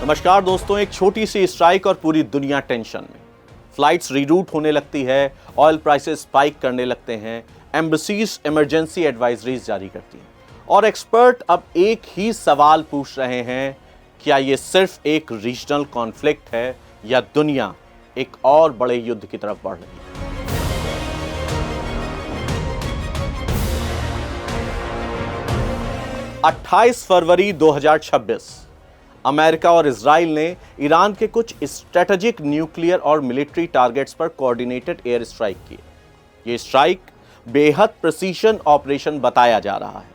नमस्कार दोस्तों, एक छोटी सी स्ट्राइक और पूरी दुनिया टेंशन में। फ्लाइट्स रीरूट होने लगती है, ऑयल प्राइसेस स्पाइक करने लगते हैं, एम्बेसीज इमरजेंसी एडवाइजरीज जारी करती हैं और एक्सपर्ट अब एक ही सवाल पूछ रहे हैं, क्या ये सिर्फ एक रीजनल कॉन्फ्लिक्ट है या दुनिया एक और बड़े युद्ध की तरफ बढ़ रही है। अट्ठाईस फरवरी 2026 अमेरिका और इजराइल ने ईरान के कुछ स्ट्रेटेजिक न्यूक्लियर और मिलिट्री टारगेट्स पर कोऑर्डिनेटेड एयर स्ट्राइक किए। ये स्ट्राइक बेहद प्रिसीशन ऑपरेशन बताया जा रहा है,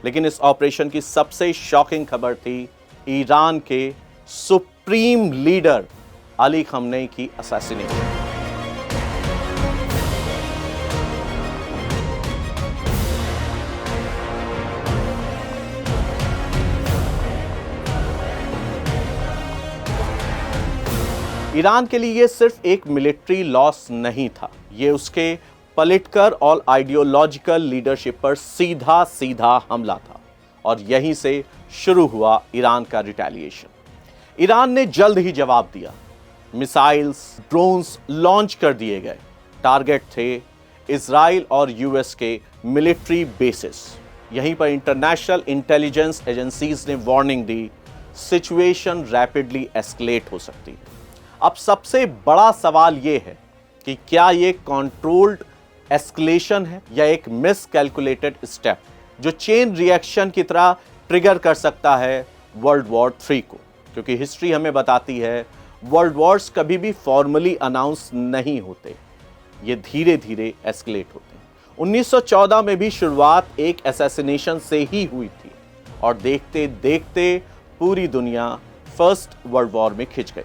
लेकिन इस ऑपरेशन की सबसे शॉकिंग खबर थी ईरान के सुप्रीम लीडर अली खamenei की असैसिनेशन। ईरान के लिए यह सिर्फ एक मिलिट्री लॉस नहीं था, यह उसके पॉलिटिकल और आइडियोलॉजिकल लीडरशिप पर सीधा सीधा हमला था और यहीं से शुरू हुआ ईरान का रिटेलिएशन। ईरान ने जल्द ही जवाब दिया। मिसाइल्स, ड्रोन्स लॉन्च कर दिए गए। टारगेट थे इजराइल और यूएस के मिलिट्री बेसिस। यहीं पर इंटरनेशनल इंटेलिजेंस एजेंसीज ने वार्निंग दी, सिचुएशन रैपिडली एस्केलेट हो सकती है। अब सबसे बड़ा सवाल यह है कि क्या यह कंट्रोल्ड एस्केलेशन है या एक मिसकैलकुलेटेड स्टेप जो चेन रिएक्शन की तरह ट्रिगर कर सकता है वर्ल्ड वॉर 3 को, क्योंकि हिस्ट्री हमें बताती है वर्ल्ड वॉर्स कभी भी फॉर्मली अनाउंस नहीं होते, ये धीरे धीरे एस्केलेट होते हैं। 1914 में भी शुरुआत एक असैसिनेशन से ही हुई थी और देखते देखते पूरी दुनिया फर्स्ट वर्ल्ड वॉर में खिंच गई।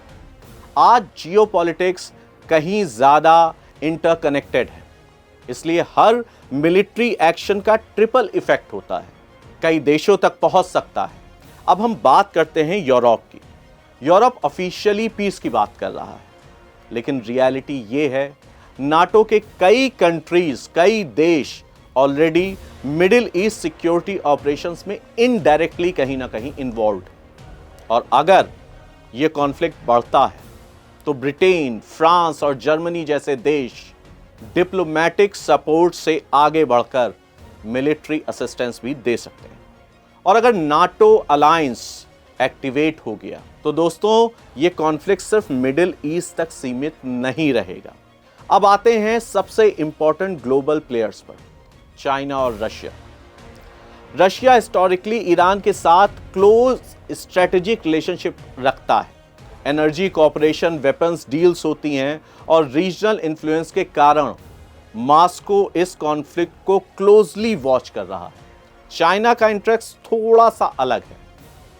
आज जियोपॉलिटिक्स कहीं ज्यादा इंटरकनेक्टेड है, इसलिए हर मिलिट्री एक्शन का ट्रिपल इफेक्ट होता है, कई देशों तक पहुंच सकता है। अब हम बात करते हैं यूरोप की। यूरोप ऑफिशियली पीस की बात कर रहा है, लेकिन रियलिटी ये है नाटो के कई कंट्रीज, कई देश already middle east security operations में इनडायरेक्टली कहीं ना कहीं इन्वॉल्व। और अगर यह कॉन्फ्लिक्ट बढ़ता है तो ब्रिटेन, फ्रांस और जर्मनी जैसे देश डिप्लोमेटिक सपोर्ट से आगे बढ़कर मिलिट्री असिस्टेंस भी दे सकते हैं। और अगर नाटो अलायंस एक्टिवेट हो गया तो दोस्तों ये कॉन्फ्लिक्ट सिर्फ मिडिल ईस्ट तक सीमित नहीं रहेगा। अब आते हैं सबसे इंपॉर्टेंट ग्लोबल प्लेयर्स पर, चाइना और रशिया। रशिया हिस्टोरिकली ईरान के साथ क्लोज स्ट्रेटेजिक रिलेशनशिप रखता है। एनर्जी कोऑपरेशन, वेपन्स डील्स होती हैं और रीजनल इन्फ्लुएंस के कारण मॉस्को इस कॉन्फ्लिक्ट को क्लोजली वॉच कर रहा है। चाइना का इंटरेस्ट थोड़ा सा अलग है।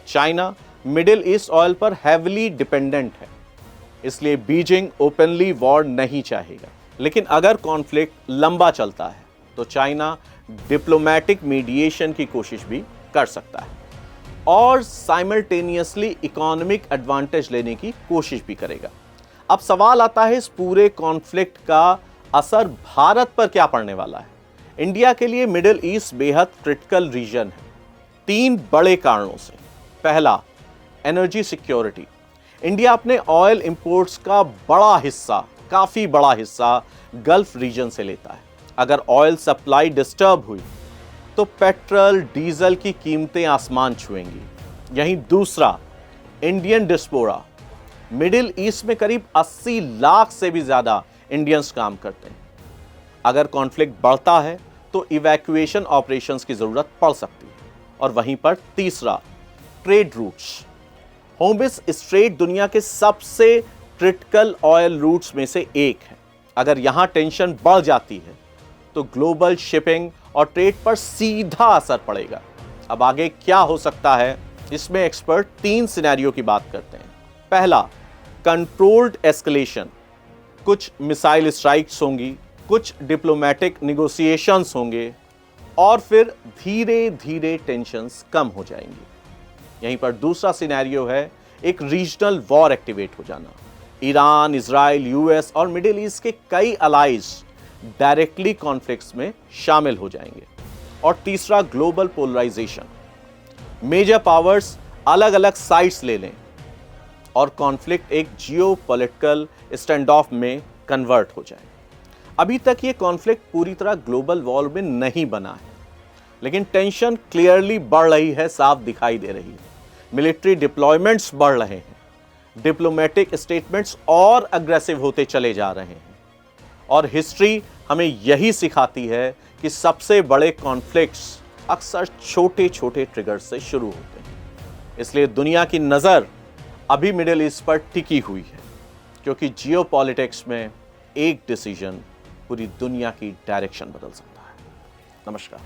चाइना मिडिल ईस्ट ऑयल पर हैविली डिपेंडेंट है, इसलिए बीजिंग ओपनली वॉर नहीं चाहेगा। लेकिन अगर कॉन्फ्लिक्ट लंबा चलता है तो चाइना डिप्लोमेटिक मीडिएशन की कोशिश भी कर सकता है और साइमल्टेनियसली इकोनॉमिक एडवांटेज लेने की कोशिश भी करेगा। अब सवाल आता है इस पूरे कॉन्फ्लिक्ट का असर भारत पर क्या पड़ने वाला है। इंडिया के लिए मिडिल ईस्ट बेहद क्रिटिकल रीजन है, 3 बड़े कारणों से। पहला, एनर्जी सिक्योरिटी। इंडिया अपने ऑयल इंपोर्ट्स का बड़ा हिस्सा, काफी बड़ा हिस्सा गल्फ रीजन से लेता है। अगर ऑयल सप्लाई डिस्टर्ब हुई तो पेट्रोल, डीजल की कीमतें आसमान छुएंगी। यहीं दूसरा, इंडियन डिस्पोरा। मिडिल ईस्ट में करीब 80 लाख से भी ज्यादा इंडियंस काम करते हैं। अगर कॉन्फ्लिक्ट बढ़ता है तो इवैक्यूएशन ऑपरेशंस की जरूरत पड़ सकती है। और वहीं पर तीसरा, ट्रेड रूट्स। होर्मुज़ स्ट्रेट दुनिया के सबसे क्रिटिकल ऑयल रूट्स में से एक है। अगर यहां टेंशन बढ़ जाती है तो ग्लोबल शिपिंग और ट्रेड पर सीधा असर पड़ेगा। अब आगे क्या हो सकता है, इसमें एक्सपर्ट 3 सिनेरियो की बात करते हैं। पहला, कंट्रोल्ड एस्केलेशन। कुछ मिसाइल स्ट्राइक्स होंगी, कुछ डिप्लोमेटिक निगोसिएशंस होंगे और फिर धीरे धीरे टेंशंस कम हो जाएंगी। यहीं पर दूसरा सिनेरियो है एक रीजनल वॉर एक्टिवेट हो जाना। ईरान, इजराइल, यूएस और मिडिल ईस्ट के कई अलाइज डायरेक्टली कॉन्फ्लिक्ट्स में शामिल हो जाएंगे। और तीसरा, ग्लोबल पोलराइजेशन। मेजर पावर्स अलग अलग साइड्स ले लें, और कॉन्फ्लिक्ट एक जियोपॉलिटिकल स्टैंड ऑफ में कन्वर्ट हो जाए। अभी तक ये कॉन्फ्लिक्ट पूरी तरह ग्लोबल वॉर में नहीं बना है, लेकिन टेंशन क्लियरली बढ़ रही है, साफ दिखाई दे रही है। मिलिट्री डिप्लॉयमेंट्स बढ़ रहे हैं, डिप्लोमेटिक स्टेटमेंट्स और अग्रेसिव होते चले जा रहे हैं, और हिस्ट्री हमें यही सिखाती है कि सबसे बड़े कॉन्फ्लिक्ट्स अक्सर छोटे छोटे ट्रिगर से शुरू होते हैं। इसलिए दुनिया की नजर अभी मिडिल ईस्ट पर टिकी हुई है, क्योंकि जियोपॉलिटिक्स में एक डिसीजन पूरी दुनिया की डायरेक्शन बदल सकता है। नमस्कार।